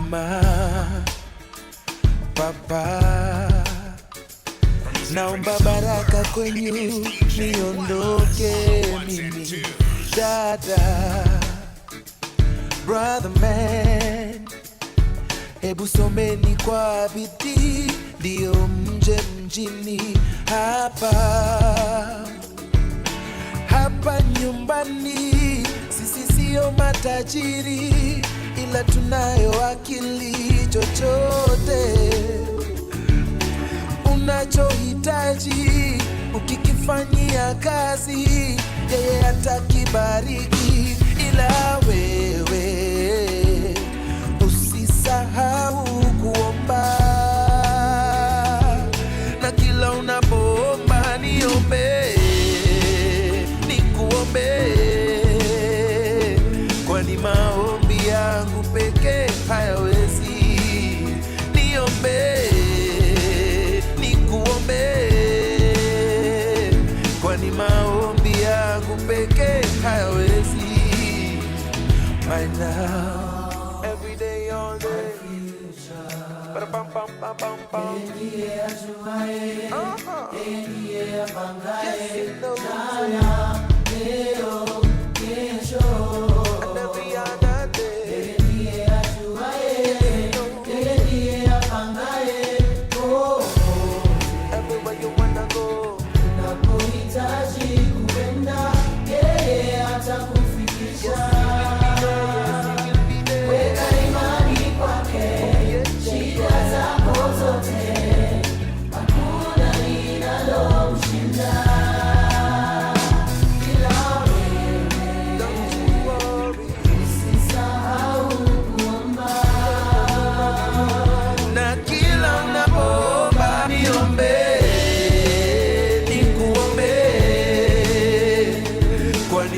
Mama, Papa, naomba baraka kwenyu niondoke mimi. Dada, brother man, hebu someni kwa bidii ndio mje mjini. Hapa nyumbani sisi sio matajiri, ila tunayo akili. Chochote unachohitaji ukikifanyia kazi, yeye atakibariki. Ila wewe usisahau kuomba, na kila unapoomba niombe, nikuombe, kwani maombi yangu pekee hayawezi. Niombe, nikuombe, kwani maombi yangu pekee hayawezi. Right now, every day, all day. And every other day. Everywhere you wanna go, unapohitaji kuenda, yeye atakufikisha.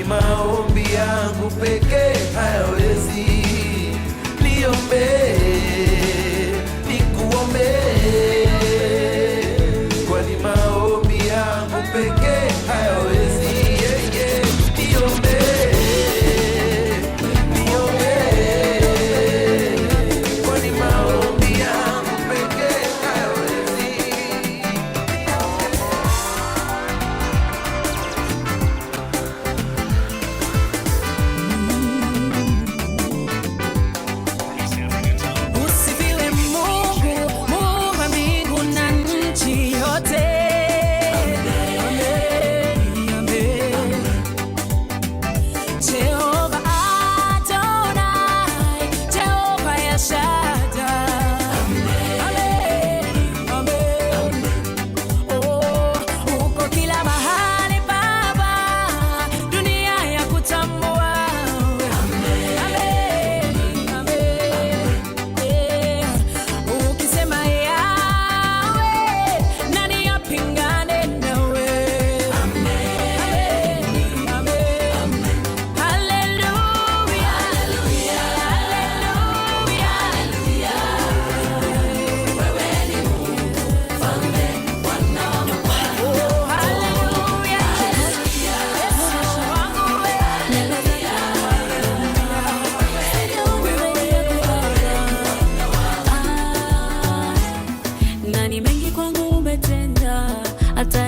Maombi yangu pekee hayawezi. Niombe, nikuombe, kwani maombi yangu pekee hayawezi. Niombe, niombe, kwani maombi yangu pekee hayawezi.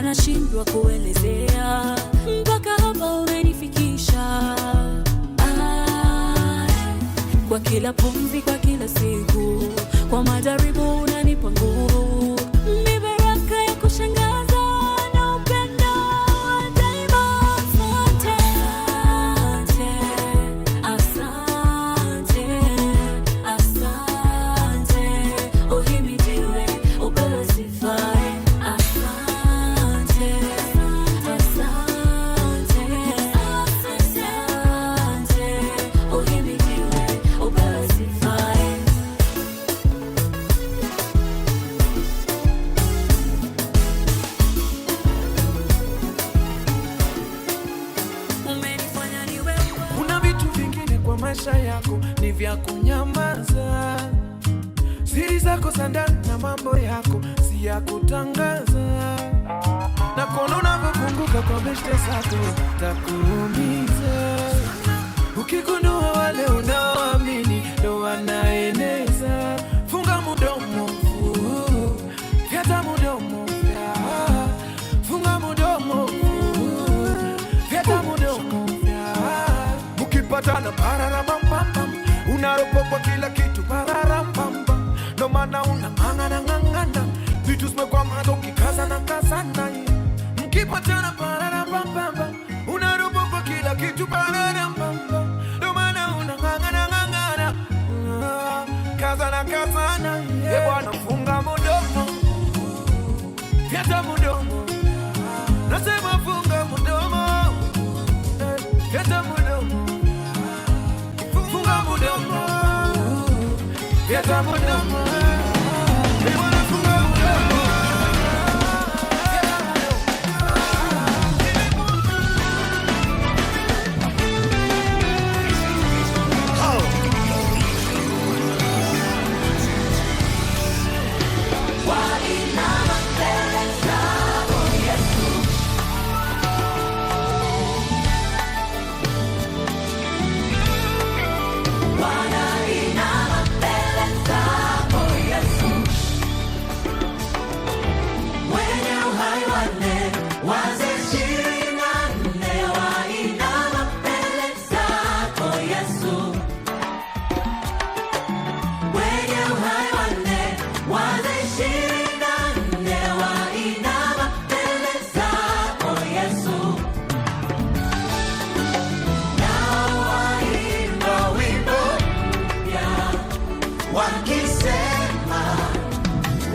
Nashindwa kuelezea mpaka hapa umenifikisha. Kwa kila pumzi, kwa kila siku, kwa majaribu unanipa nguvu. Ni baraka ya kushangaza na upendo wa daima. Asante, asante, asante, uhimidiwe, upewe sifa. Maisha yako ni vya kunyamaza, siri zako za ndani na mambo yako si ya kutangaza. Na kono unavyofunguka kwa beshte zako takuumiza. Ukigundua wale unaoamini ndo wanaeneza mkipatana pararambambam, unaropokwa kila kitu pararambambam, ndo maana unang'ang'ana ng'ang'ana, vitu zimekwama ukikaza na kazana. Mkipatana pararambambam, unaropokwa kila kitu pararambambam, ndo maana unang'ang'ana ng'ang'ana, kazana kazana. Bwana funga mudomo, fyata mudomo, nasema funga mudomo, fyata mudomo, funga mudomo, fyata mudomo. Bwana funga mudomo.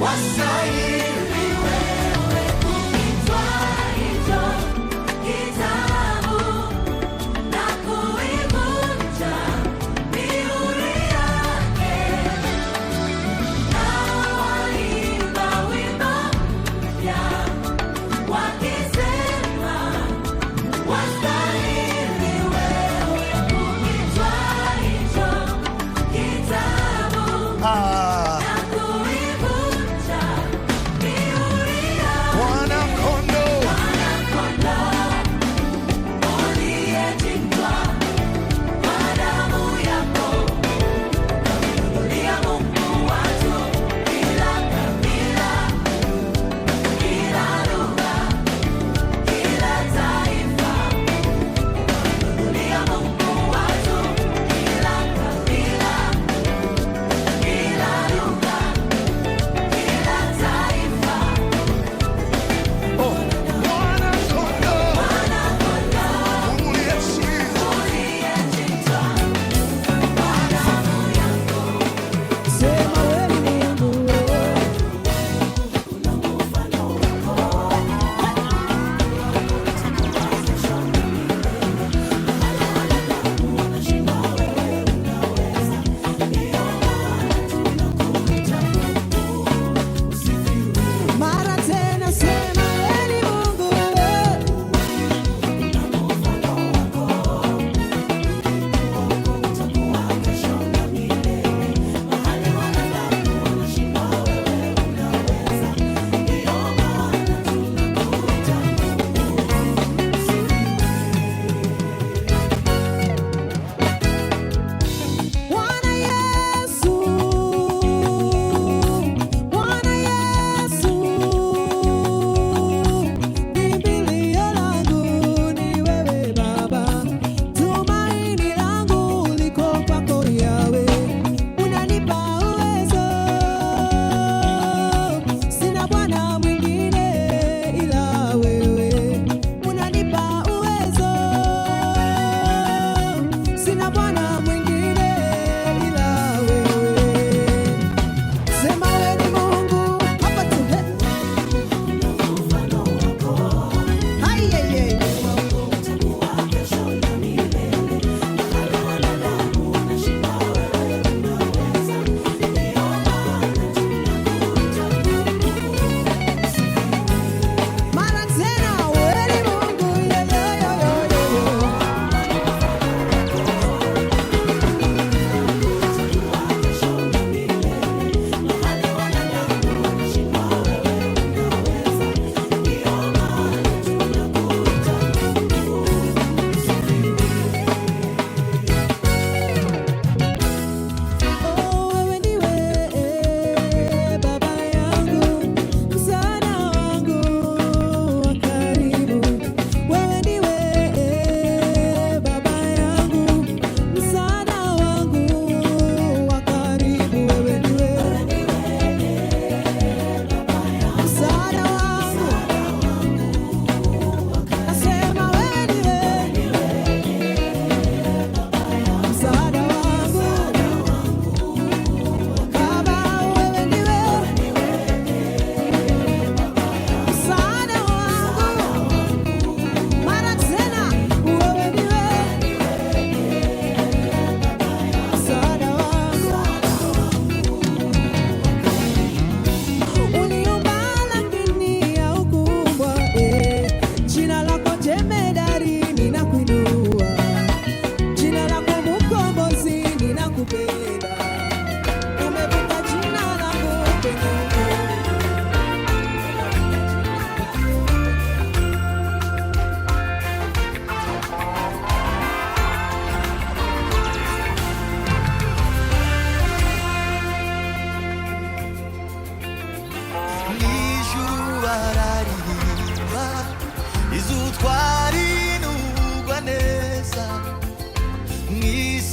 Wasahili wewe kuitwa hivyo.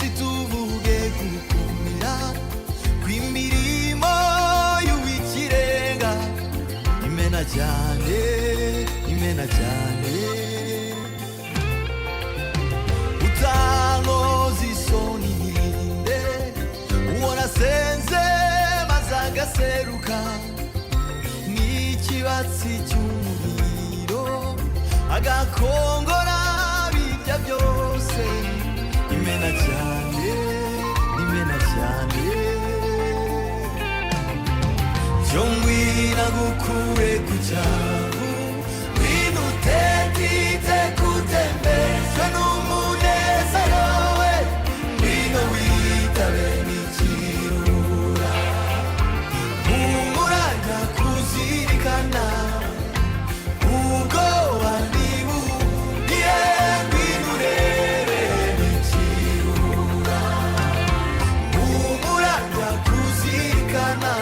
situvuge gukomera kw'imirimo y'uwikirenga imena cyane imena cyane utankoza isoni ninde uwo nasenze maze agaseruka n'ikibatsi cy'umuriro agakongora birya byose imena cyane imena cyane cyo ngwina gukure ku cyavu ngwina utetite kutembezwa n'umunezero we ngwina witabe n'ikirura humuranya kuzirikana ubwoba ntibugiye ngwina urebe n'ikirura humuranya kuzirikana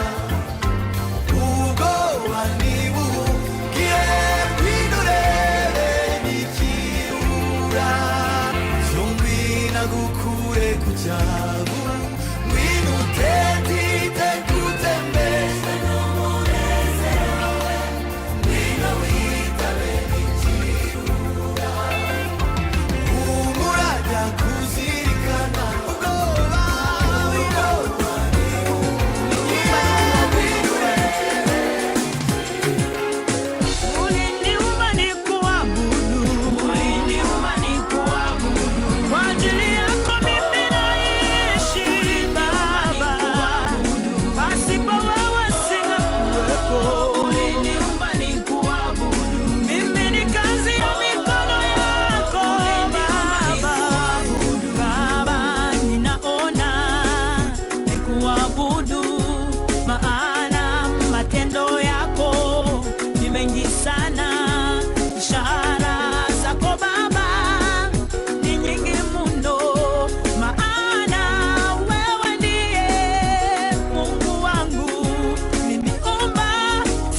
ubwoba ntibugiye ngwina urebe n'ikirura cyo ngwina gukure ku cyavu ngwina utetite kutembezwa n'umunezero we ngwina witabe n'ikirura humuranya kuzirikana ubwoba Uliniumba nikuabudu, kwa ajili yako mimi naishi Baba, pasipo wewe singekuwepo. Uliniumba nikuabudu, mimi ni kazi ya mikono yako Baba, ninaona nikuabudu, maana matendo yako ni mengi sana, ishara zako Baba ni nyingi mno, maana wewe ndiye Mungu wangu. Niliomba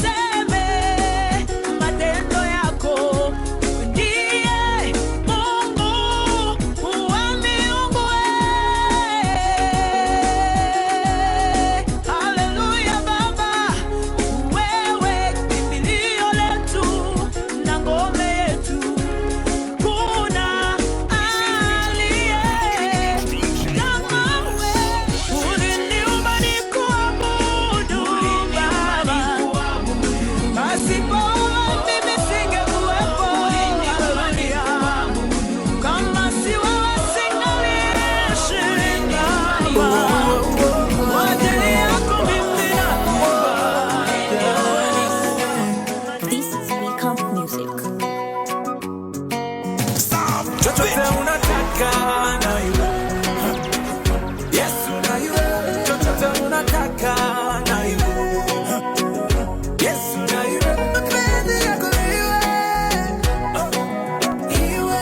seme matendo yako, ndiye Mungu wa miungu. Haleluya Baba, wewe kimbilio letu na ngome yetu, kuna aliye kama wewe. Uliniumba nikuabudu Baba, pasipo wewe mimi singekuwepo. Haleluya, kama si wewe singaliishi Baba, kwa ajili yako mimi nakuomba. This is Recomp Music. chochote unataka na iwe Yesu na iwe chochote unataka na iwe Yesu na iwe mapenzi yako iwe iwe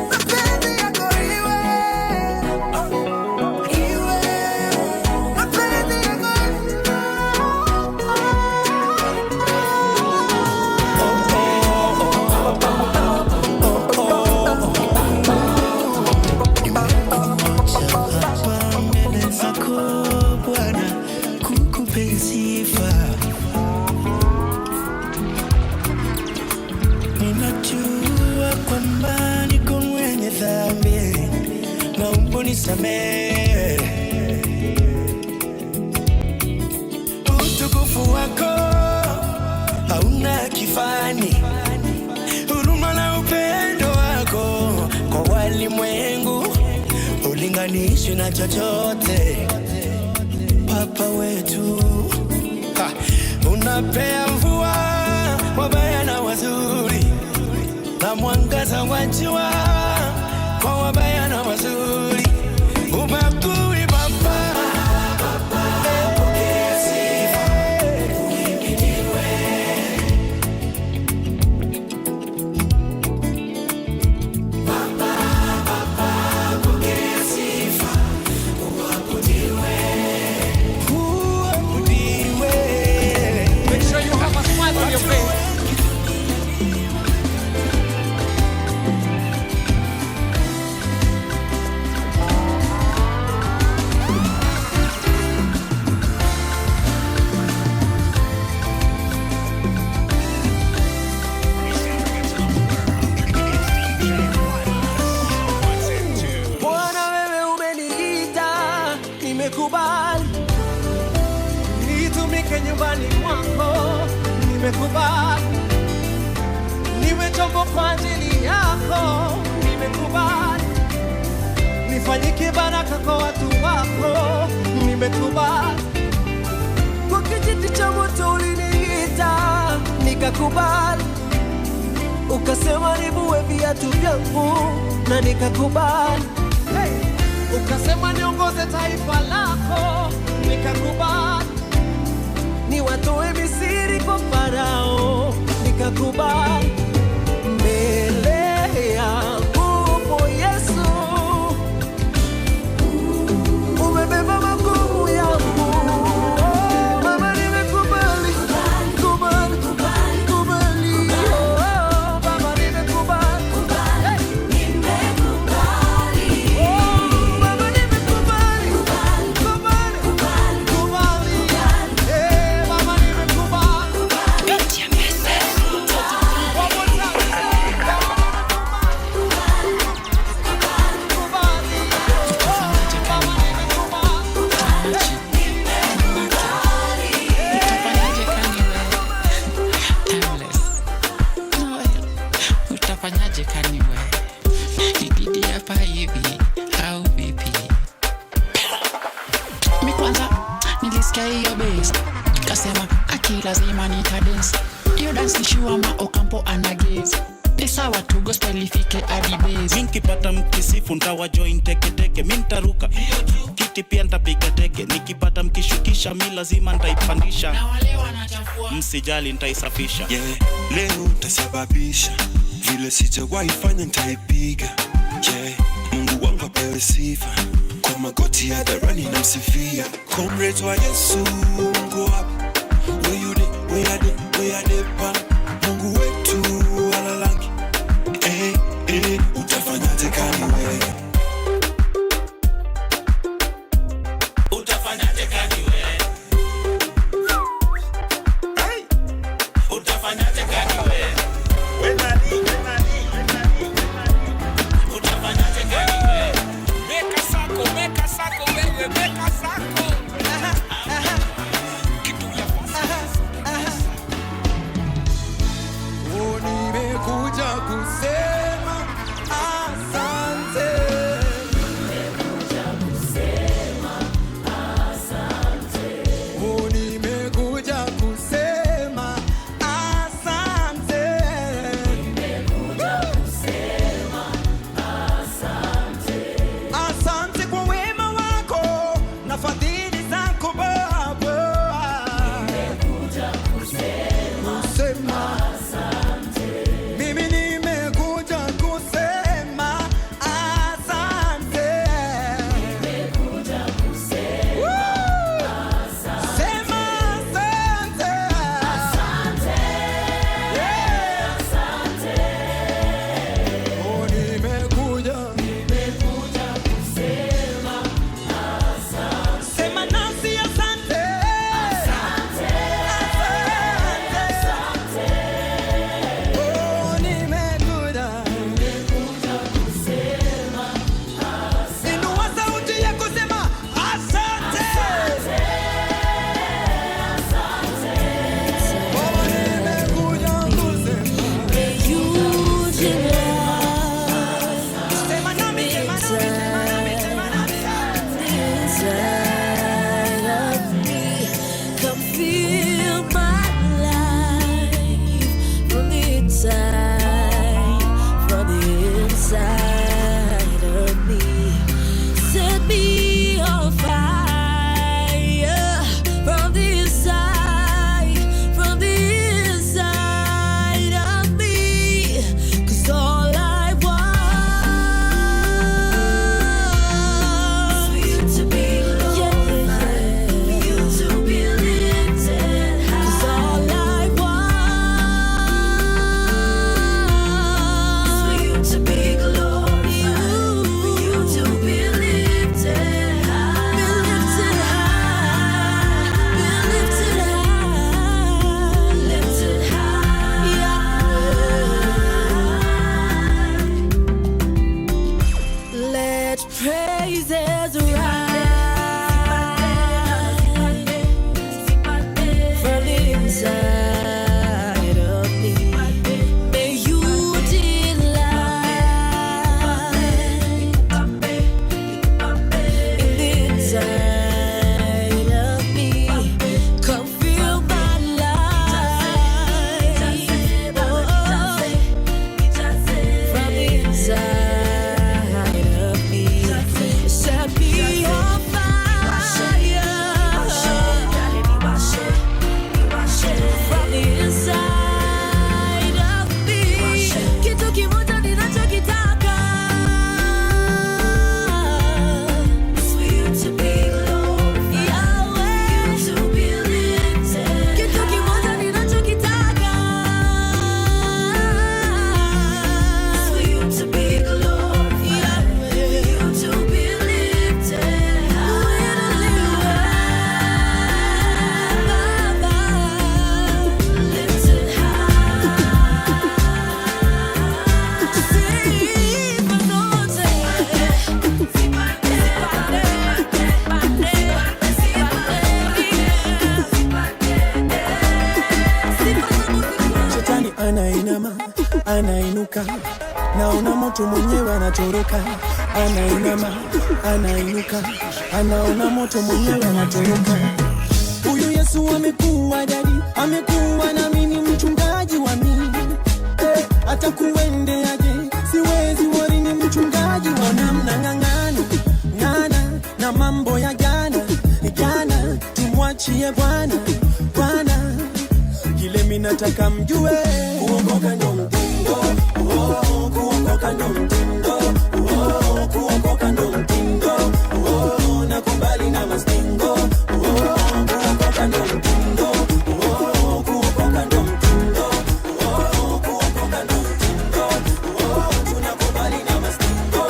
mapenzi yako iwe iwe mapenzi yako hapa mbele zako Bwana kukupe sifa. Ninajua kwamba niko mwenye dhambi, naomba unisamehe. Utukufu wako hauna kifani, huruma na upendo wako kwa walimwengu ulinganishi na chochote. Papa wetu unapea mvua wabaya na wazuri, na mwangaza wa jua kwa wabaya na wazuri. Ubakui Baba, pokea sifa, uhimidiwe. Baba, pokea sifa, uabudiwe. Uabudiwe. Make sure you have a smile on your face. nimekubali niwe chombo kwa ajili yako, nimekubali nifanyike baraka kwa watu wako, nimekubali. Kwa kijiti cha moto uliniita, nikakubali. Ukasema nivue viatu vyangu na nikakubali. Ukasema niongoze taifa lako, nikakubali. Niwatoe Misri kwa Farao, nikakubali. Mbele yangu Yesu, umebeba magumu yangu. Baba nimekubali, kubali, kubali. Baba nimekubali, Baba nimekubali, kubali, kubali. Baba nimekubali. Utafanyaje kaniwe? Ibidi hapa hivi au vipi? Mi kwanza nilisikia hiyo bass, kasema aki lazima nitadance. Hiyo dance nishua Ocampo anagaze. Ni sawa tu gospel ifike hadi base. Nikipata mkisifu ntawa join teke teke, mi ntaruka kiti pia ntapiga teke. Nikipata mkishukisha mi lazima ntaipandisha, Na wale wanachafua msijali ntaisafisha. Yeah, leo tasababisha vile sijawahi fanya nitaipiga. Yeah, Mungu wangu apewe sifa, kwa magoti hadharani namsifia. Comrades wa Yesu, Mungu wapi? Where you dey, where you dey, where you dey pa? Mungu wetu alalangi. Utafanyaje kaniwe? Utafanyaje kaniwe? Utafanyaje kaniwe? Utafanyaje kaniwe? Meka sako wewe, meka sako. Kitu ya fasa. anainuka, naona moto mwenyewe anatoroka, anainama, anainuka, anaona moto mwenyewe anatoroka. Huyu Yesu amekuwa jadi, amekuwa na mimi mchungaji wa mimi, hata kuendeaje siwezi wori, ni mchungaji wa namna ng'ang'ana na mambo ya jana, tumwachie Bwana, kile mimi nataka mjue, kuokoka ndo mtindo, kuokoka ndo mtindo, kuokoka ndo mtindo, nakubali na mastingo, kuokoka ndo mtindo, kuokoka ndo mtindo, kuokoka ndo mtindo, tunakubali na mastingo.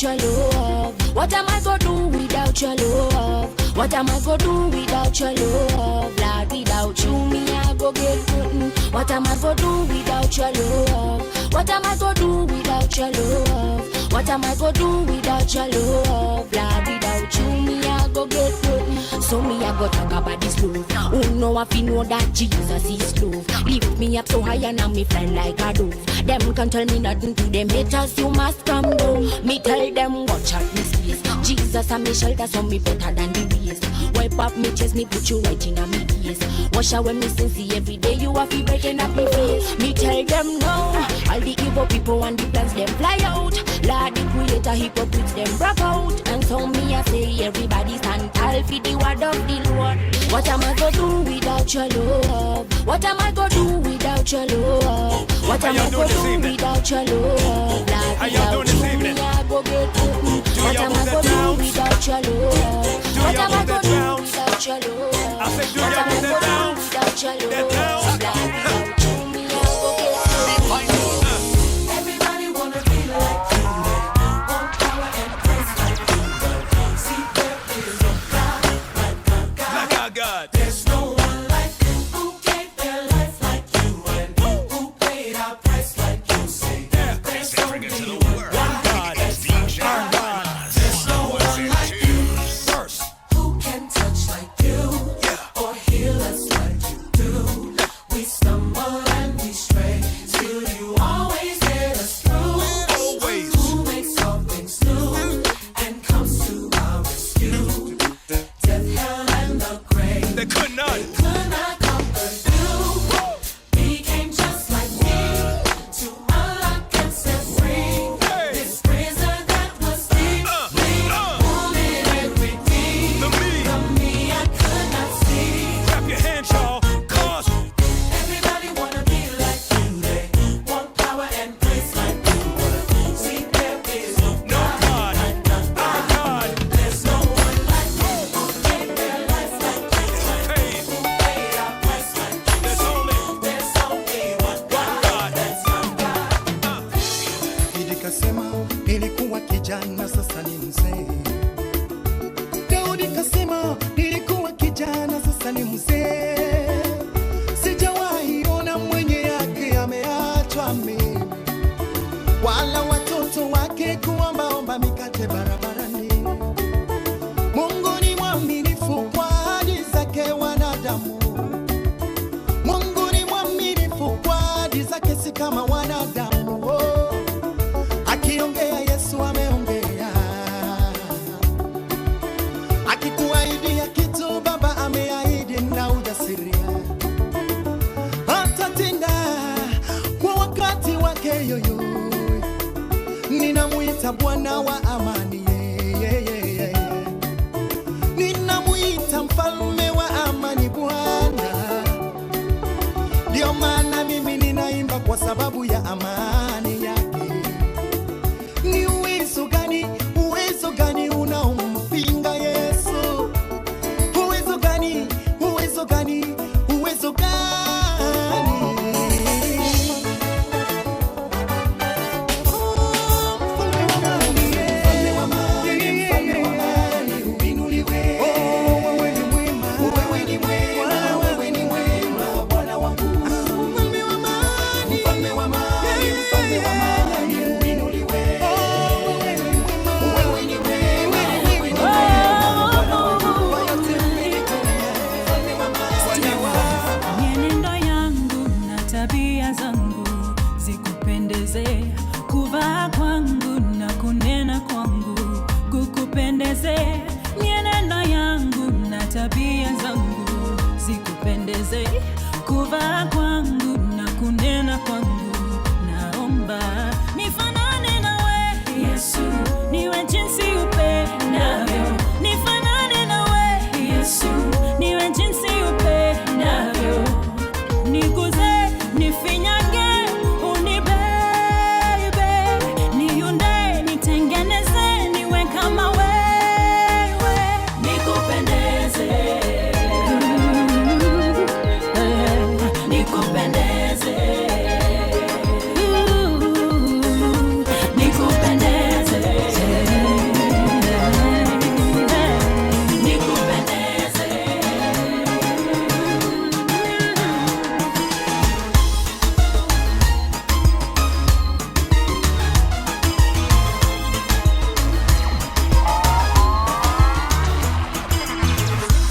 Your love, what am I gonna do without your love? What am I gonna do without your love? Lord, without you, me I go get good. What am I gonna do without your love? What am I gonna do without your love? What am I gonna do without your love? Lord, without you, me I go get good. So me I go talk about this love. Oh no, I feel know that Jesus is love. Lift me up so high and I'm me flying like a dove. Them can't tell me nothing to them haters, you must come down. Me tell them watch out me space. Jesus and me shelter, so me better than the waste. Wipe up me chest, me put you right in a me face. Wash away me sins, see every day you have to breaking up me face. Me tell them no, all the evil people and the plans them fly out. Lord the creator, hypocrites them brag out. And so me I say everybody stand tall for the word of the Lord. What am I gonna do without your love? What am I gonna do without your love? What am I gonna do without your love? How y'all doing this evening? What am I gonna do without your love? What am I gonna do without your love? I said, do what y'all am I get gonna down? do without your Get love? down. Everybody wanna be like you, want power and praise like you, but see there is a God like Like our God. There's no one like you who gave their life like you and who paid our price like you. Say there's only one God, our God. There's no one like you who can touch like you or heal us like you do. We stumble and we stray, still you always get us through. Always. Who makes all things new and comes to our rescue? Death, hell, and the grave They could not. could not conquer you. Became just like me to unlock and set free. This prison that was deep, wounded and redeemed. The me I could not see. Clap your hands, y'all. Cause Everybody wanna be like you. They want power and praise like you. But see, there is no no God. Our God. There's no one like you who gave their life like you. Paid. Paid our price like you. There's only one God. That's our God. Daudi kasema nilikuwa kijana sasa ni mzee. Daudi kasema nilikuwa kijana sasa ni mzee. Sijawahi ona mwenye yake ameachwa mimi, wala watoto wake kuombaomba mikate barabarani. Mungu ni mwaminifu kwa ahadi zake wanadamu. Mungu ni mwaminifu kwa ahadi zake, si kama wanadamu. Oh. Akiongea Yesu ameongea, akikuahidia kitu Baba ameahidi na ujasiri, atatenda kwa wakati wake. Yoyo ninamuita Bwana wa amani, ninamuita mfalme wa amani Bwana. Ndio maana mimi ninaimba kwa sababu ya amani yake. Ni uwezo gani unaompinga Yesu? Uwezo gani? Mfalme wa amani, uinuliwe. Wewe ni mwema, Bwana wangu. Mfalme wa amani, say, kuvaa kwangu na kunena kwangu, naomba nifanane nawe Yesu, niwe jinsi upendavyo. Nifanane nawe Yesu, niwe jinsi upendavyo. Niguze, nifinyage, unibebe, niunde, nitengeneze, niwe kama wewe, nikupendeze, nikupendeze, nikupendeze, nikupendeze.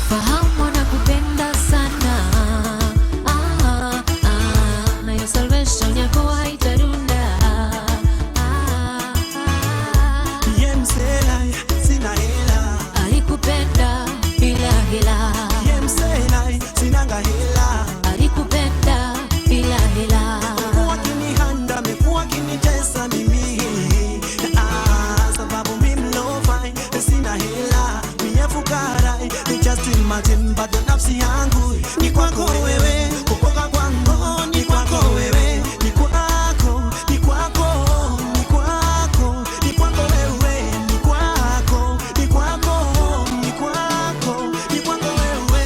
Fahamu nakupenda sana. Na your salvation yako haitarunda. Yemsela sina hela, Alikupenda bila hila. yemsela sinanga hela. Alikupenda bila hila. Mekuwa kinihanda, mekuwa kinitesa mimi. Sababu mimi mlofai, sina hela. Mie fukara, just imagine bado nafsi yangu ni kwako wewe, kupoka kwangu ni kwako wewe, ni kwako, ni kwako, ni kwako, ni kwako wewe, ni kwako, ni kwako, ni kwako, ni kwako wewe.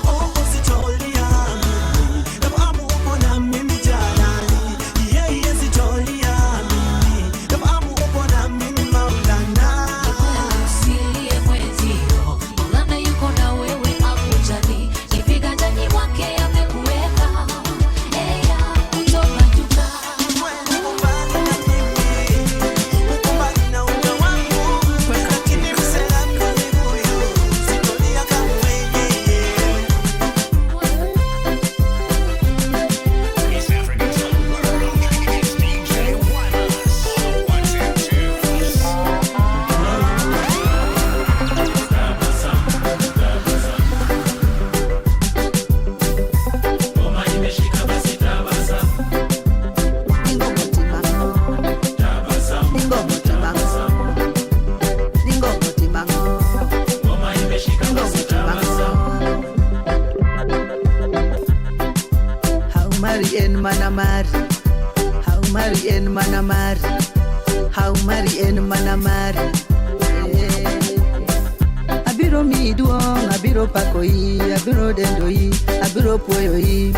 Oh, usitolia mimi, nafahamu upo na mimi jalali. Yeah, sitolia mimi, nafahamu upo na mimi Maulana. Usilie mwenzio, Maulana yuko na wewe hakujali. Ni viganjani mwake amekuweka. Eya, kutoka juka. East Africa's own world. It's DJ Wireless. 1, 2, 2. How marry and manamari, how marry and manamari, how marry and manamari. Abiro mi duong, abiro pakoi, abiro dendoi, abiro puoyoi,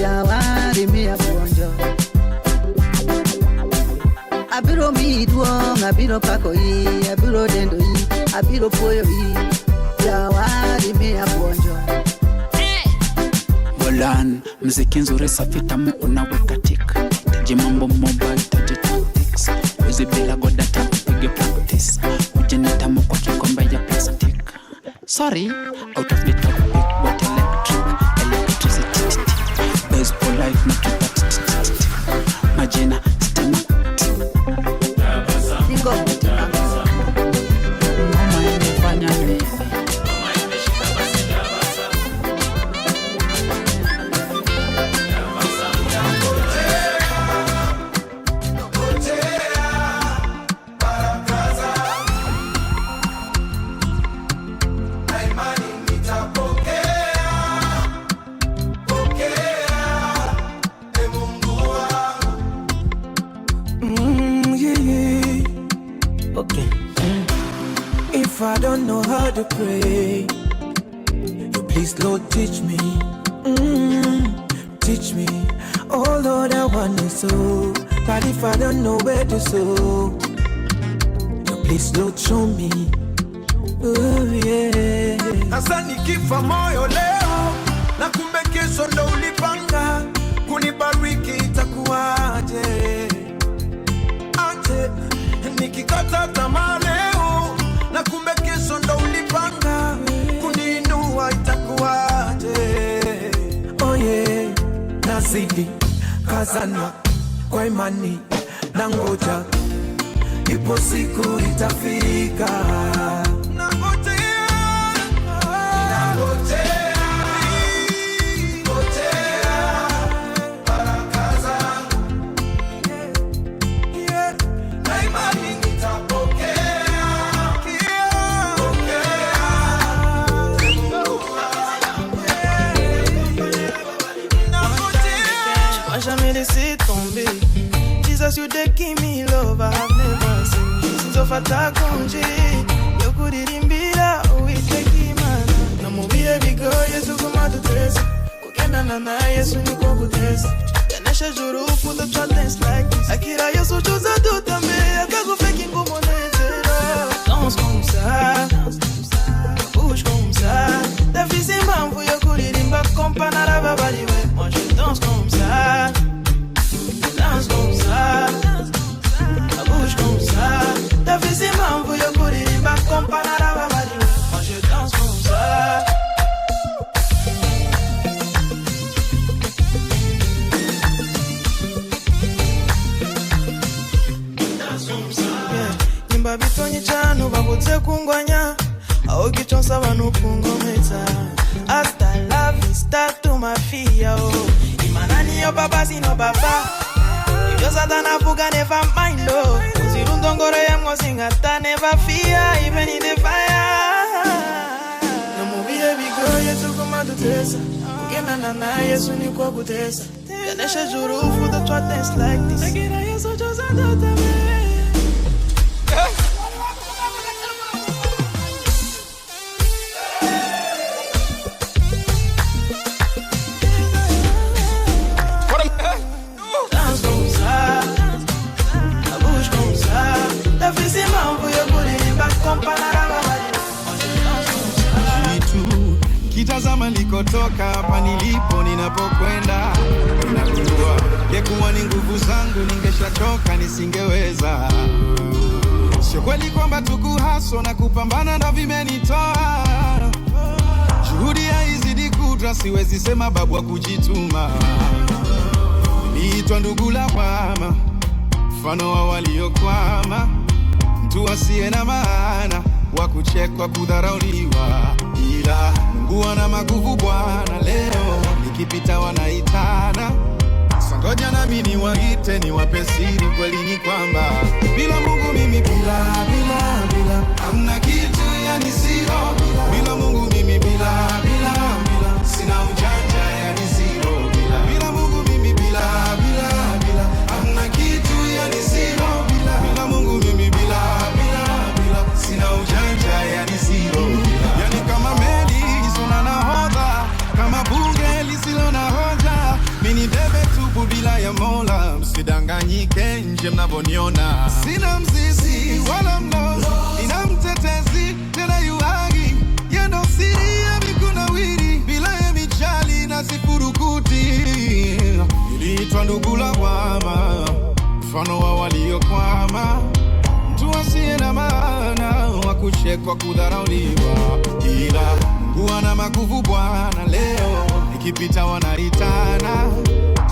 yawari mi abuonjo. Abiro mi duong, abiro pakoi, abiro dendoi, abiro puoyoi, yawari mi abuonjo. Bolan, mziki nzuri safi tamu unaweka tik. Taji mambo mobile, taji tactics. Uzi bila godata upige practice. Ujeni tamu kwa kikombe ya plastic. Sorry, out of the topic, but electricity. Baseball life na kipat. Majina, stima. Ningo mutima Mama imefanya nini? Okay. If I don't know how to pray, you please Lord teach me. Teach me. Oh Lord, I want to sow, but if I don't know where to sow, you please Lord show me. Oh yeah. Sasa nikifa moyo leo na kumbe kesho ndo ulipanga kunibariki, itakuwaje? Aje nikikata tamaa leo na kumbe kesho ndo ulipanga kuniinua, itakuwaje? Oh yeah. Nazidi kazana kwa imani na ngoja, ipo siku itafika. Nangojea, nangojea, nzofata kunji yo kuririmbira Uwiteka Imana no mu bihe bigoye tuguma duteza kugendana na Yesu niko guteza yanesheje urupfu dutwa dance like this akira Yesu tuza dutame akagufeka ingumunezero danse comme ça bouge comme ça ndafise impamvu yo kuririmba kompa narababariwe moi je danse comme ça danse comme ça bouge comme ça ndafise impamvu yo kuririmba kompa narababariwe moi je danse comme ça nimba bitonye cyane ubabutse kungwanya aho giconsa abantu kungomeza hasta la vista tu mafia Imana niyo baba sino baba ibyo satana avuga never mind uzirundongoro yemwo singata never fear even in the fire no mu bihe bigoye tuguma duteza kugendana na Yesu niko guteza yanesheje urupfu dutwa dance like this agira Yesu tuza dutame Kitazama nilikotoka hapa nilipo ninapokwenda ninagundua yekuwa ni nguvu zangu ningeshachoka nisingeweza sio kweli kwamba tukuhaso na kupambana na vimenitoa juhudi haizidi kudra siwezi sema babu wa kujituma niliitwa ndugu lawama mfano wa waliokwama mtu asiye na maana wa kuchekwa kudharauliwa ila Mungu ana maguvu Bwana leo nikipita wanaitana sangoja nami niwaite niwape siri kweli ni kwamba bila Mungu mimi bila hamna kitu yani zero bila Mungu mimi bila sina ujanja yani zero bila Mungu mimi bila hamna kitu yani zero bila Mungu mimi bila sina ujanja yani zero yani kama meli isona nahodha kama bunge lisilo na hoja mini debe tupu bila ya Mola msidanganyike nje mnavoniona sina mzizi wala mlozi ina mtetezi tena yuagi yendo siri ya mikunawiri bila ya michali na sifurukuti niliitwa ndugu lawama mfano wa waliokwama mtu asiye na maana wa kuchekwa kudharauliwa ila Mungu ana maguvu Bwana leo nikipita wanaitana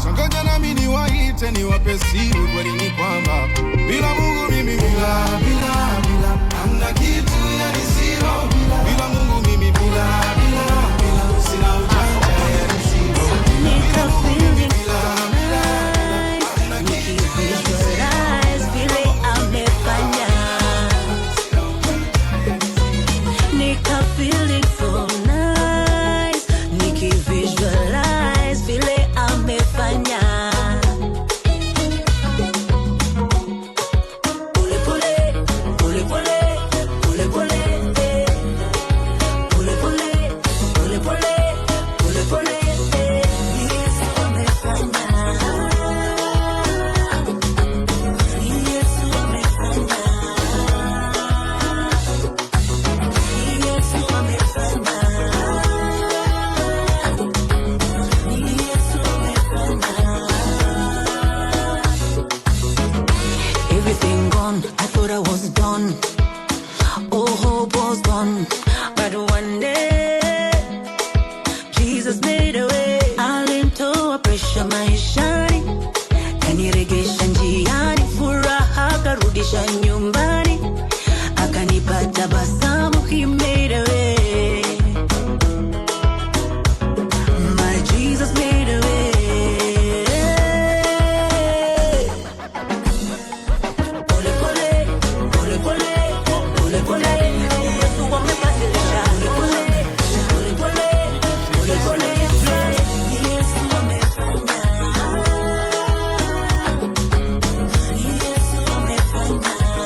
songoja nami niwaite niwape siri kweli ni kwamba bila Mungu mimi bila hamna kitu yani zero bila Mungu mimi bila sina ujanja yani zero bila Mungu mimi bila hamna kitu Nika feel it so nice nikivisualize vile amefanya pole pole pole pole pole pole pole pole pole pole pole Yesu amefanya Yesu amefanya Everything gone, I thought I was done. All hope was gone. But one day, Jesus made a way. Alinitoa pressure maishani, kaniregesha njiani, furaha karudisha nyumbani, akanipa tabasamu, he made a way. My Jesus made a way. Pole pole, pole pole, pole pole, Yesu amebadilisha. Pole pole, pole pole, Yesu amefanya. Yesu amefanya.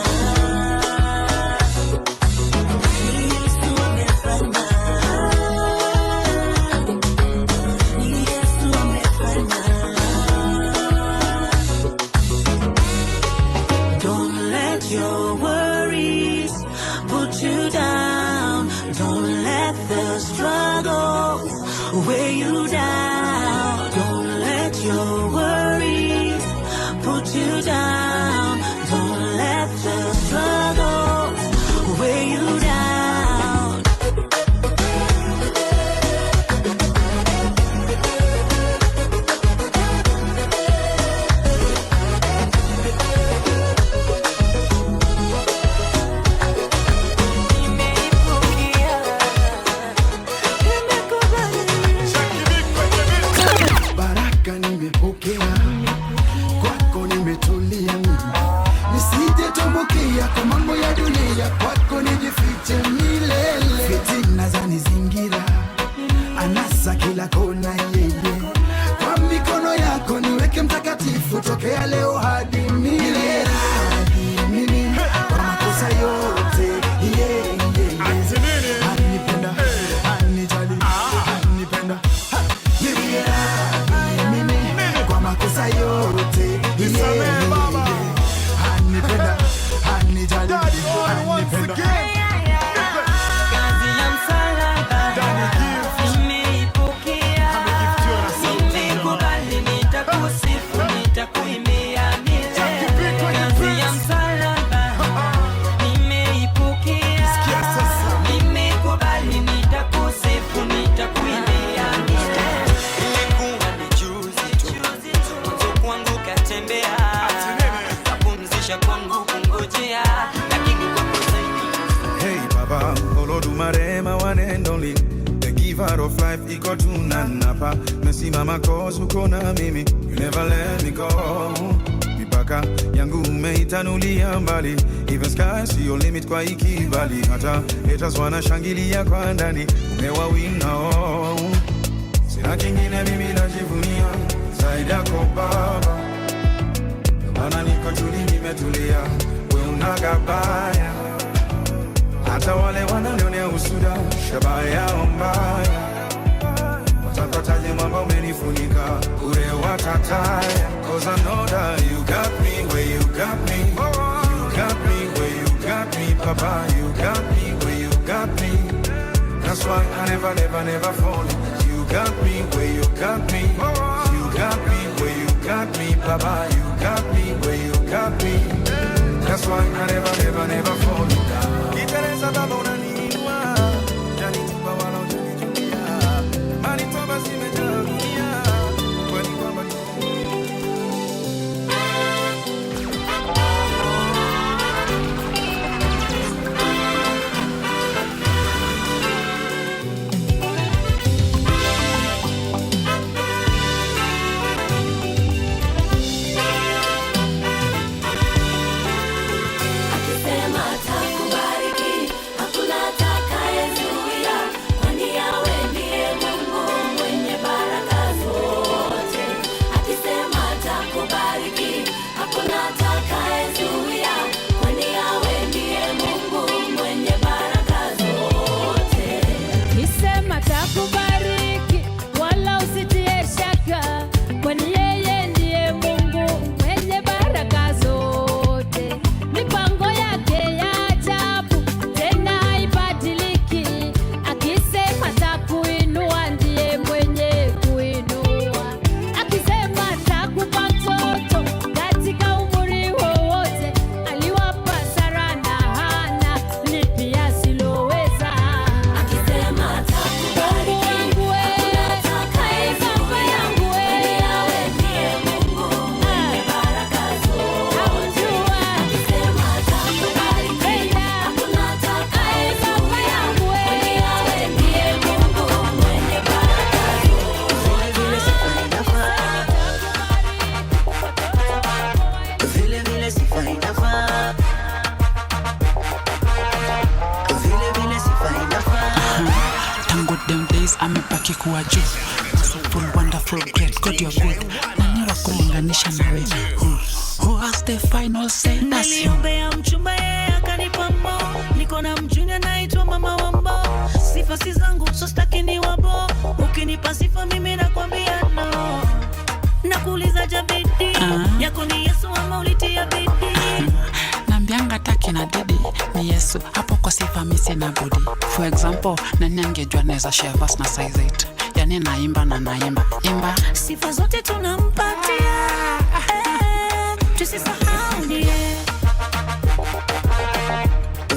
weigh you down. Don't let your worries put you down. Don't let the struggle weigh you down. Kwa mambo ya dunia kwako nijifiche milele. Fitina zanizingira, anasa kila kona yeye. Kwa mikono yako niweke mtakatifu, tokea leo hadi milele. Mimi kwa makosa yote anipenda, anijali, anipenda. Mimi kwa makosa yote anipenda. Daddy, once again. Marema one and only, the giver of life, iko tunanapa. Mesimama cause uko na mimi, you never let me go. Mipaka yangu umeitanulia mbali, even sky see your limit kwa ikibali. Hata haters wanashangilia kwa ndani, umewawina oh. Sina kingine mimi najivunia zaidi yako Baba, maana niko tuli nimetulia, we unagabaya. Hata wale wananionea usuda, shabaha yao mbaya. Watapataje mwamba umenifunika, ure watataya. Cause I know that you got me where you got me. You got me where you got me, Papa. You got me where you got me. That's why I never, never, never fall. You got me where you got me. You got me where you got me, Papa. You got me where you got me. That's why I never, never, never fall down. Teresa baba unaniinua, janitupa wala hujanichukia. Manitoba zimejaa dunia, kweli kwamba amebaki kuwa juu. Wonderful, wonderful, great, God you're good. Nani wa kulinganisha nawe? Who has the final say? That's you. Niliombea mchumba yeye akanipa mbo. Niko na mjuni anaitwa mama wa mbo. Sifa si zangu so staki ni wabo. Ukinipa sifa mimi nakwambia no. Nakuuliza jabidi yako ni Yesu ama ulitia bidii? Nambianga taki na didi ni Yesu, hapo kwa sifa mimi sina budi. For example, nani angejua naweza share verse na size 8 yani naimba na naimba imba. Sifa zote tunampatia, tusisahau ndiye.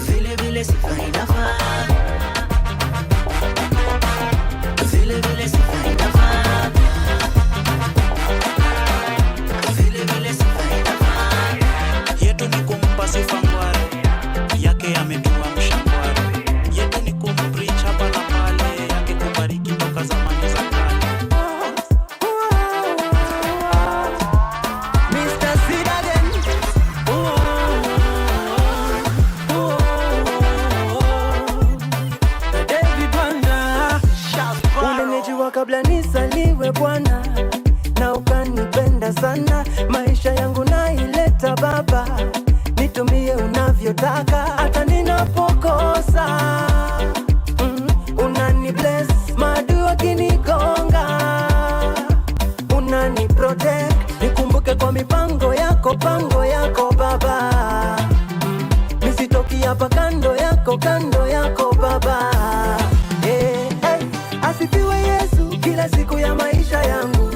Vile vile sifa inafaa, vile vile sifa inafaa, vile vile sifa inafaa. Yetu ni kumpa sifa ngware, yake ametua mshangware. Yetu ni kumpreach hapa na pale, yake kubariki toka zamani za kale. Mr. Sid again. David Wanda, ulinijua kabla nisaliwe Bwana, na ukanipenda sana. Maisha yangu naileta Baba, nitumie unavyotaka. Hata ninapokosa unani bless. Maadui wakinigonga unani protect. Nikumbuke kwa mipango yako, pango yako Baba. Nisitoki hapa kando yako Baba. Hey, hey. Asifiwe Yesu kila siku ya maisha yangu.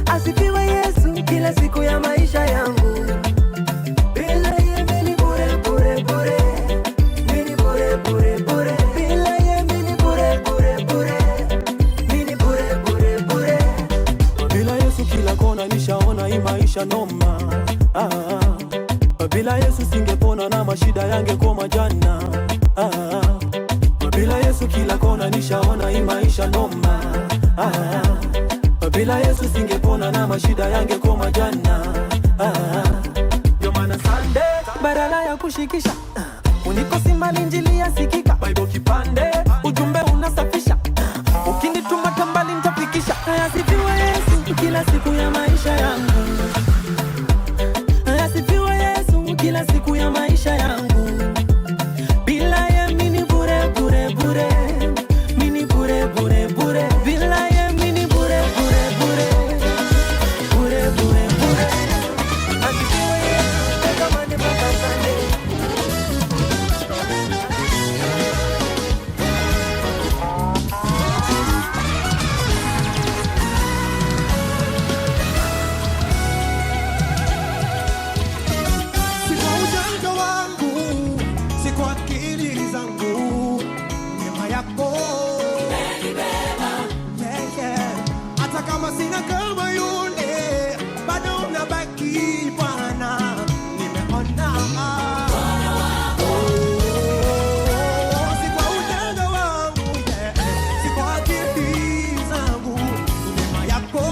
Asifiwe Yesu kila siku ya maisha yangu. Bila yeye mimi bure bure bure. Mimi bure bure bure. Bila yeye mimi bure bure bure. Mimi bure bure bure. Bila Yesu kila kona nishaona hii maisha noma. Bila Yesu singepona na mashida yangekoma jana. Bila Yesu kila kona nishaona hii maisha noma. Bila Yesu singepona na mashida yangekoma jana. Ndio maana Sunday badala ya kushikisha unikosi mali injili yasikika. Bible kipande ujumbe unasafisha. Ukinituma tambali nitafikisha. Asifiwe Yesu kila siku ya maisha yangu. Asifiwe Yesu kila siku ya maisha yangu. Bila yeye mimi bure bure bure. Mimi bure bure bure. Bila yeye mimi bure bure bure. Bure bure bure. Asifiwe Yesu kama ni mpaka Sunday. Si kwa ujanja wangu, si kwa akili zangu, neema yako yeah, yeah. Hata kama sina kama yule, bado unabaki Bwana, nimeona si kwa ujanja wangu, yeah. Si kwa akili zangu, neema yako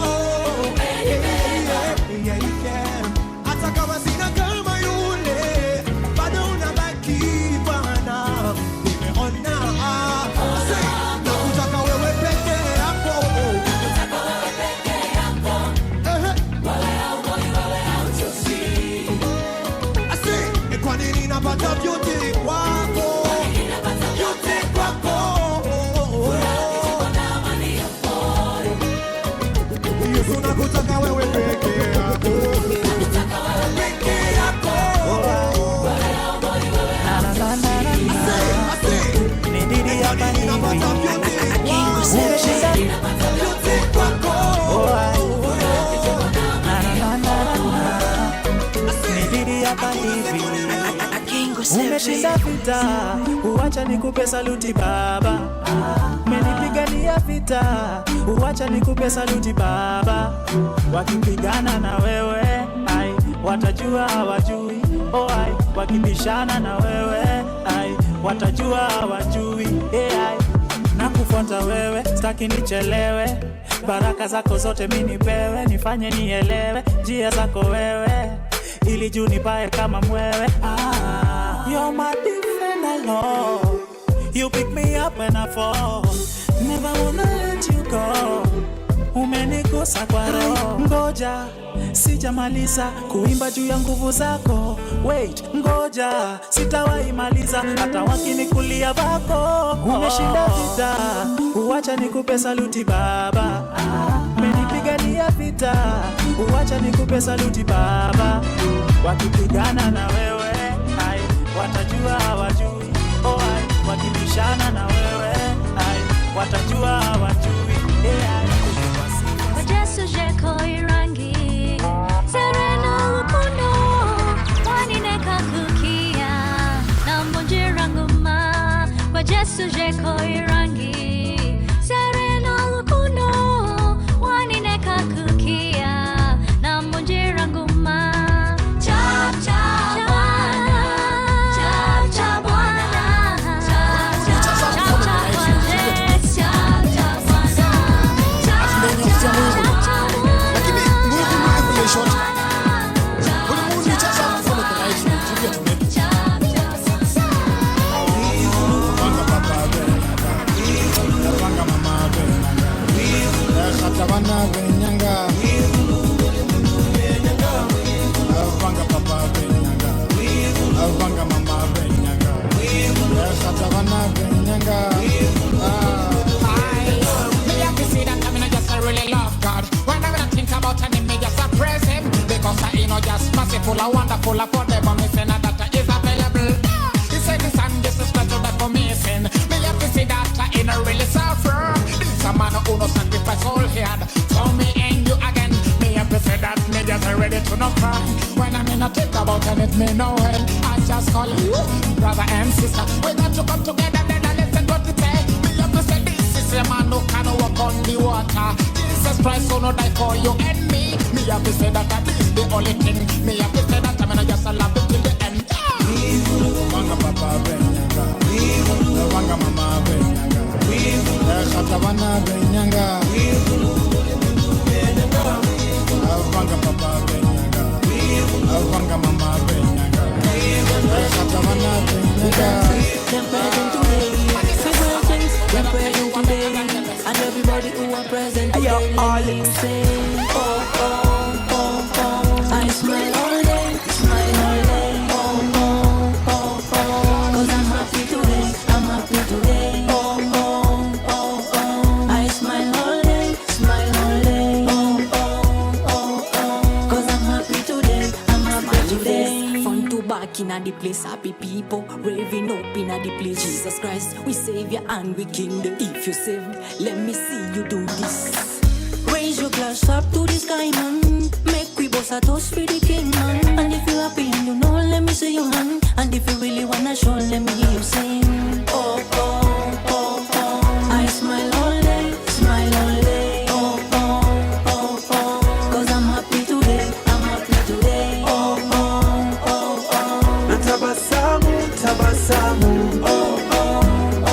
yeah, yeah. Hata kama sina kama yule, bado unabaki Bwana, nimeona nakutaka wewe peke yako. Kwa nini napata vyote kwako? Vyote kwako. Yesu nakutaka wewe peke yako. Peke yako. Kwa nini napata vyote kwako? Vyote kwako. Umeshinda vita, uwacha nikupe saluti Baba. Umenipigania vita, uwacha nikupe saluti Baba. Wakipigana na wewe, ai, watajua hawajui. Oh ai, wakibishana na wewe, ai, watajua hawajui. Ai, nakufuata wewe, sitaki nichelewe. Baraka zako zote mimi nipewe, nifanye nielewe njia zako wewe, ili juu nipae kama mwewe. You're my defender, Lord. You pick me up when I fall. Never wanna let you go. Umenigusa kwa roho. Ngoja, sijamaliza kuimba juu ya nguvu zako. Wait, ngoja, sitawahi maliza hata wakinikulia bako. Umeshinda vita, uwacha nikupe saluti Baba. Umenipigania vita, uwacha nikupe saluti Baba. Wakipigana na wewe, ai, watajua hawajui. Oh ai, wakibishana na wewe, ai, watajua suje koi rangi serena lukuno wanineka kukia na munjira nguma chap chap bwana chap chap bwana chap chap Full of wonderful for them, but me say that is available. He said this and this is special that for me sin. Me have to see that in a really suffer. This a man who no sacrifice all he had. So me and you again. Me have to say that me just ready to no cry. When I'm in a think about it, me no hell. I just call you brother and sister. We got to come together, then I listen what it say. Me have to say this is a man who can walk on the water. Jesus Christ who no die for you and me. Me have to say that this is the only thing. Me have to say that I'm gonna just love it till the end. Vanga papa benyanga, vanga mama benyanga, khatabana benyanga, vanga papa benyanga, vanga mama benyanga, khatabana benyanga. We're present today, and everybody who are present today, let me sing. Oh, oh, oh, oh. I smile all day, smile all day. Oh, oh, oh, oh. 'Cause I'm happy today, I'm happy today. Oh, oh, oh, oh. I smile all day, smile all day. Oh, oh, oh, oh. 'Cause I'm happy today, I'm happy today. Fun to back in the place, happy people raving up in the place. Jesus Christ, we Savior and we King. If you saved, let me see you do this. Raise your glass up to the sky, man. Make we boss a toast for the King, man. And if you happy and you know, let me see your hand. And if you really wanna show, let me hear you sing. Oh, oh, oh, oh. I smile all day, smile all day. Oh, oh, oh, oh. 'Cause I'm happy today, I'm happy today. Oh, oh, oh, oh. Natabasamu, tabasamu. Oh, oh,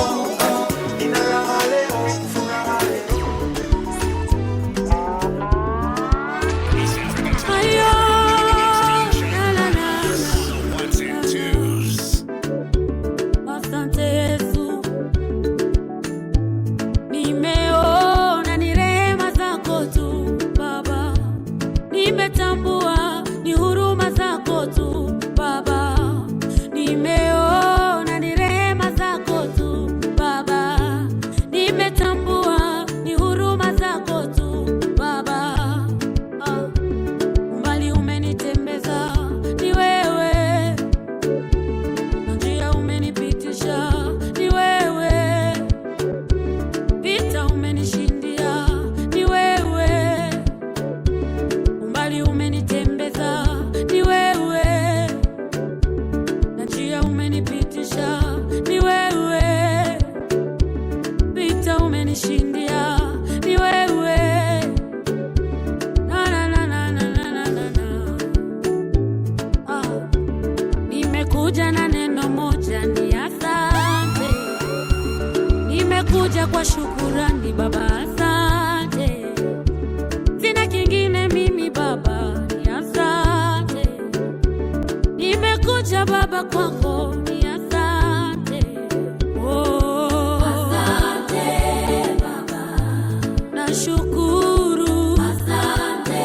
oh, oh. Inaraha leo, furaha leo. Asante Yesu, nimeona ni rehema zako tu Baba, nimetambua ni huruma zako tu Baba, nimeona ni rehema zako tu Baba, nimetambua ni huruma zako tu Baba. Umbali umenitembeza ni wewe, njia umenipitisha ni wewe, vita umenishindia ni wewe. Umbali umenitembeza ni wewe, na njia umenipitisha ni wewe, vita umenishindia ni wewe. Na na na na na na na na. Nimekuja na neno moja ni asante, nimekuja kwa shukurani Baba, asante. Sina kingine mimi Baba, ni asante. Nimekuja Baba kwako, ni asante. Oh, asante Baba, nashukuru. Asante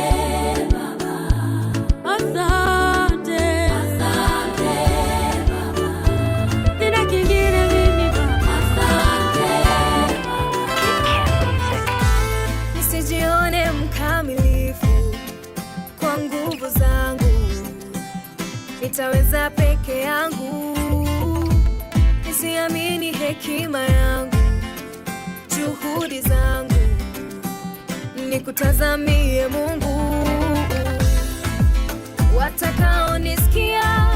Baba, asante. Asante Baba, sina kingine mimi Baba, asante Baba. Nisijione mkamilifu kwa nguvu zangu, nitaweza peke yangu. Nisiamini hekima yangu, juhudi zangu, nikutazamie Mungu. Watakaonisikia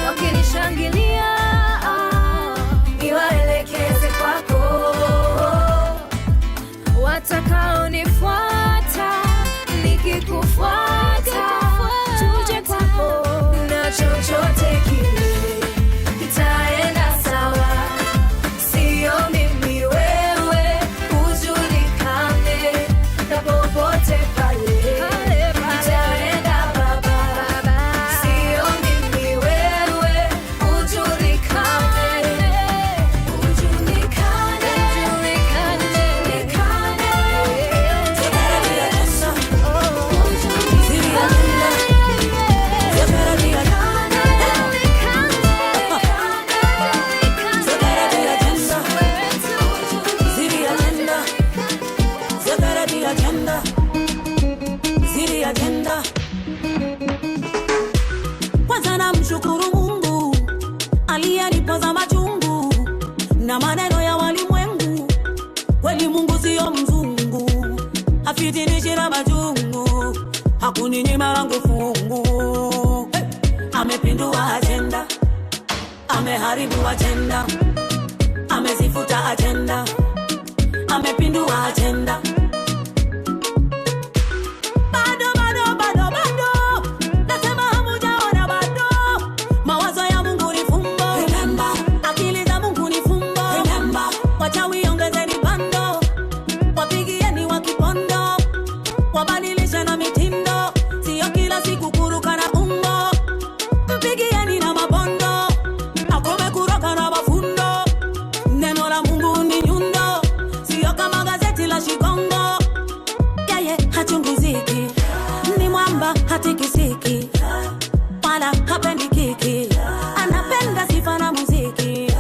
wakinishangilia, niwaelekeze Afitinishi na majungu, hakuninyima langu fungu. Amepindua agenda, ameharibu agenda, amezifuta agenda, amepindua agenda. Hatikisiki wala hapendi kiki, anapenda sifa na muziki.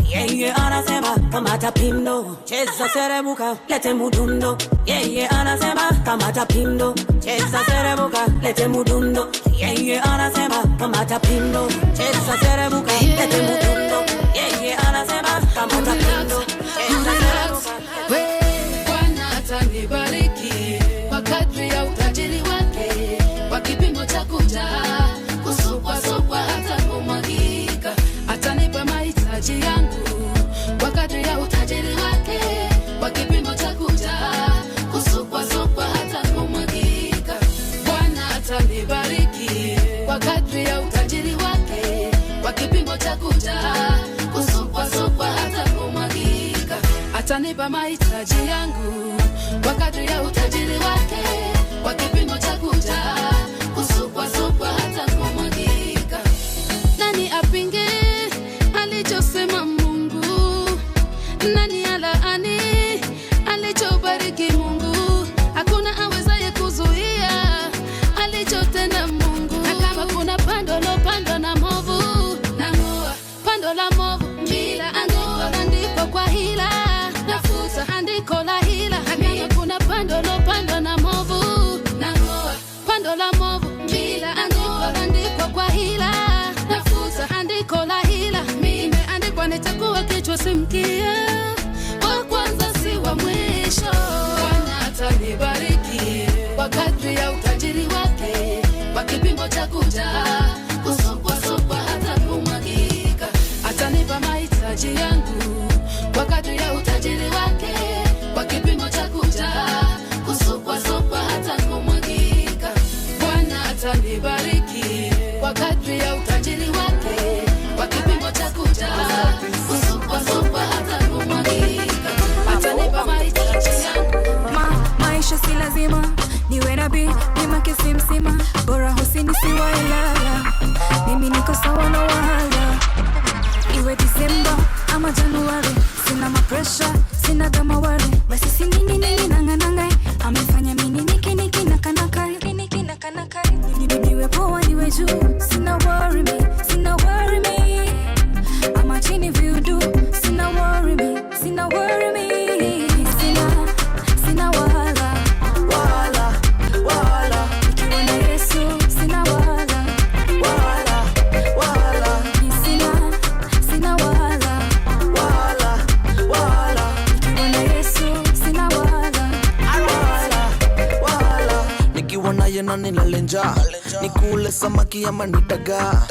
Yeye anasema kamata pindo, cheza serebuka, lete mudundo. Yeye anasema kamata pindo, cheza serebuka, lete mudundo. Yeye anasema kamata pindo, cheza serebuka, lete mudundo. Yeye anasema kamata pindo, cheza serebuka. Bwana atanibariki kwa kadri ya utajiri wake, kwa kipimo cha kujaa, kusupwa hata kumwagika. Atanipa mahitaji yangu kwa kadri ya utajiri wake, kwa kipimo cha kujaa, kusupwa hata kumwagika. Bwana atanibariki kwa kadri ya utajiri wake, kwa kipimo cha kujaa, kusupwa hata kumwagika. Atanipa mahitaji yangu kwa kadri ya utajiri wake, kwa kipimo cha kujaa, kusupwa hata kumwagika. Nani apinge alichosema Mungu? Nani alaani alichobariki Mungu? Hakuna awezaye kuzuia alichotenda Mungu. Na kama kuna pando na movu, nang'oa pando la movu bila ang'oa. Andiko kwa hila, nafuta andiko la hila. Na kama kuna pando na movu, nang'oa pando la movu bila ang'oa. Andiko kwa hila, nafuta andiko la hila. Imeandikwa nitakuwa kichwa si mkia, wa kwanza si wa mwisho. Bwana atanibariki kwa kadri ya utajiri wake, kwa kipimo cha kujaa, kusupwa hata kumwagika. Atanipa mahitaji yangu kwa kadri ya utajiri wake, kwa kipimo cha kujaa, kusupwa hata kumwagika. Bwana atanibariki kwa kadri ya utajiri wake, kwa kipimo cha kujaa, kusupwa hata kumwagika. Atanipa mahitaji yangu. Maisha si lazima niwe nabii, mima kisimsima, bora husini siwa ilala. Mimi niko sawa na wahala, iwe Disemba ama Januari. Sina mapresha, sina dama wale, basi si nini nangananga. Amefanya mini niki nakanaka, niwe poa niwe juu. Sina worry me, sina worry me. Ama chini viudu, sina worry me, sina worry me. Sina wahala, nikiwa na Yesu sina wahala. Sina wahala, nikiwa na Yesu sina wahala. Nikiwa naye na nilalenja, nikule samaki ama nitaga.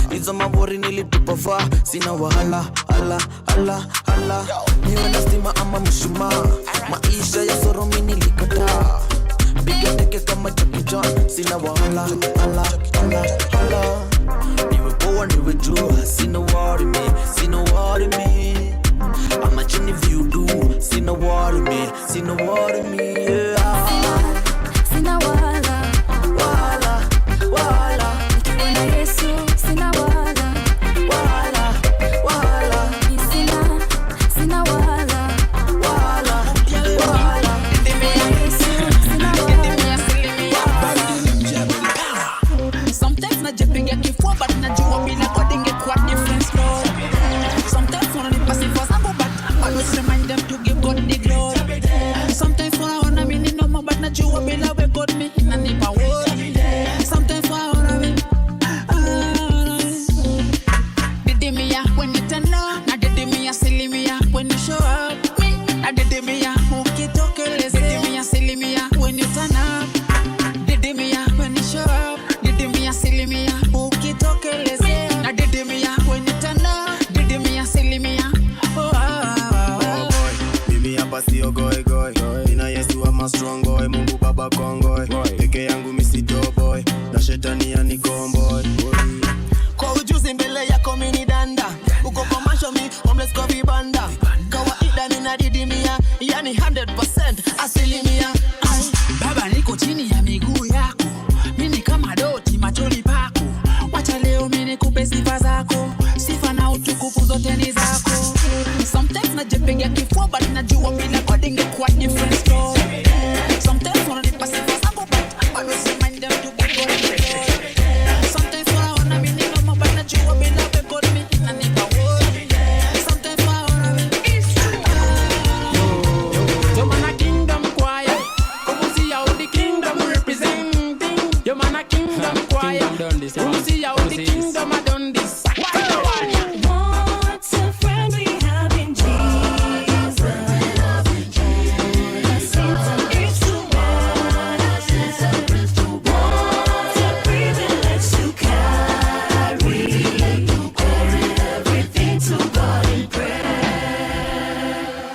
Hizo mabori nilitupava, sina wahala, ala. Niwe na stima ama mshumaa, maisha ya soromi nilikataa. Piga teke kama Jackie Chan, sina wahala, ala. Niwe poa niwe juu, sina worry me. Ama chini viudu, sina worry me, yeah. Sina wahala, nikiwa na Yesu sina wahala. Sina wahala, Sometimes najipiga kifua but najua bila code ingekuwa different flow. Sometimes wananipa sifa zangu but I always remind them to give God the glory. Sometimes wasio goe goe. Nina Yesu ama strong boy, Mungu baba kongoe. Peke yangu misido boy, na shetani ya nikomboy. Kwa ujuzi mbele yako mini danda. Uko kwa masho mi, homeless kwa vibanda. Kawaida ninadidimia, yani 100% asilimia. Baba niko chini ya miguu yako, mimi kama doti machoni pako. Wacha leo mimi nikupe sifa zako, sifa na utukufu zote ni zako. Sometimes najipiga kifua but najua bila God ingekuwa different story. Sometimes wananipa sifa zangu but bado si mind them to be good. Sometimes wanaona mimi ni kama but najua bila God mimi inanipa worry. Sometimes wanaona mimi is true. Yo man a kingdom choir, come see how the kingdom representing. Yo man a kingdom choir, come see how the kingdom a done this. What's a friend we have in Jesus? It's too much. What a privilege to carry everything to God in prayer.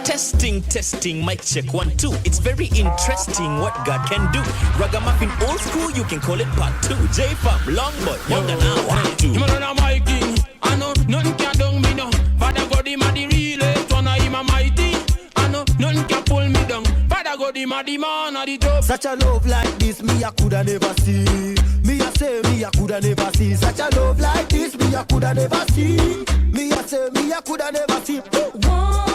Testing, mic check 1 2. It's very interesting what God can do. Ragamuffin old school, you can call it part 2. J-Pop, long boy, more than hour 2. Man on my king, I know none can down me now. Father God him a the realest one, him a mighty. I know none can pull me down. Father God him a the man a the top. Such a love like this, me I coulda never see. Me I say me I coulda never see. Such a love like this, me I coulda never see. Me I say me I coulda never see. One